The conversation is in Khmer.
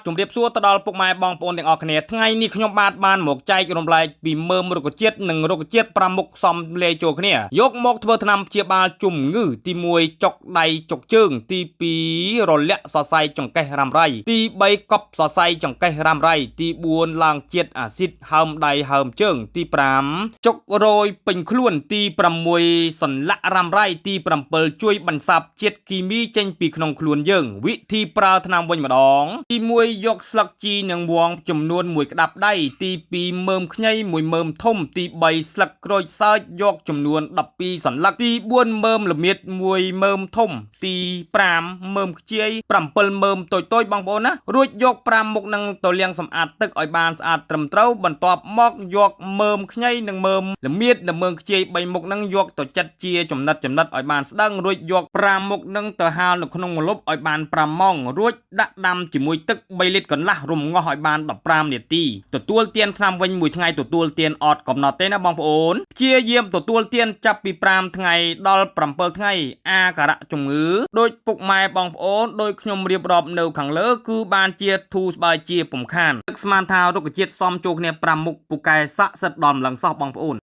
ជំរាបសួរទៅដល់ពុកម៉ែបងប្អូនទាំងអស់គ្នាថ្ងៃនេះខ្ញុំបានមកចែករំលែកពីមើមរុក្ខជាតិនិងរុក្ខជាតិ5មុខផ្សំលាយចូលគ្នាយកមកធ្វើថ្នាំព្យាបាលជំងឺទី1ចុកដៃចុកជើងទី2រលាក់សរសៃចង្កេះរ៉ាំរ៉ៃទី3កប់សរសៃចង្កេះរ៉ាំរ៉ៃទី4ឡើងជាតិអាស៊ីតហើមដៃហើមជើងទី5ចុករយពេញខ្លួនទី6សន្លាក់រ៉ាំរ៉ៃទី7ជួយបន្សាបជាតិគីមីចេញពីក្នុងខ្លួនយើងវិធីប្រើថ្នាំវិញម្ដងទី1យកស្លឹកជីនិងវងចំនួន1ក្តាប់ដៃទី2មើមខ្ញី1មើមធំទី3ស្លឹកក្រូចសើចយកចំនួន12សន្លឹកទី4មើមល្មៀត1មើមធំទី5មើមខ្ជាយ7មើមតូចៗបងប្អូនណារួចយក5មុខនឹងទៅលាងសម្អាតទឹកឲ្យបានស្អាតត្រឹមត្រូវបន្ទាប់មកយកមើមខ្ញីនិងមើមល្មៀតនិងមើមខ្ជាយ3មុខនឹងយកទៅចិតជាចំណិតឲ្យបានស្តឹងរួចយក5មុខនឹងទៅហាលនៅក្នុងម្លប់ឲ្យបាន5ម៉ោងរួចដាក់ដាំជាមួយទឹក3លីត្រកន្លះរំងាស់ឲ្យបាន15នាទីទទួលទានថ្នាំវិញមួយថ្ងៃទទួលទានអត់កំណត់ទេណាបងប្អូនព្យាយាមទទួលទានចាប់ពី5ថ្ងៃដល់7ថ្ងៃអាការៈជំងឺដោយពុកម៉ែបងប្អូនដោយខ្ញុំរៀបរាប់នៅខាងលើគឺបានជាធូរស្បើយជាពំខានទឹកស្មានថារុក្ខជាតិសមចូលគ្នា5មុខពូកែស័ក្តិសិទ្ធិដល់ម្លឹងសោះបងប្អូន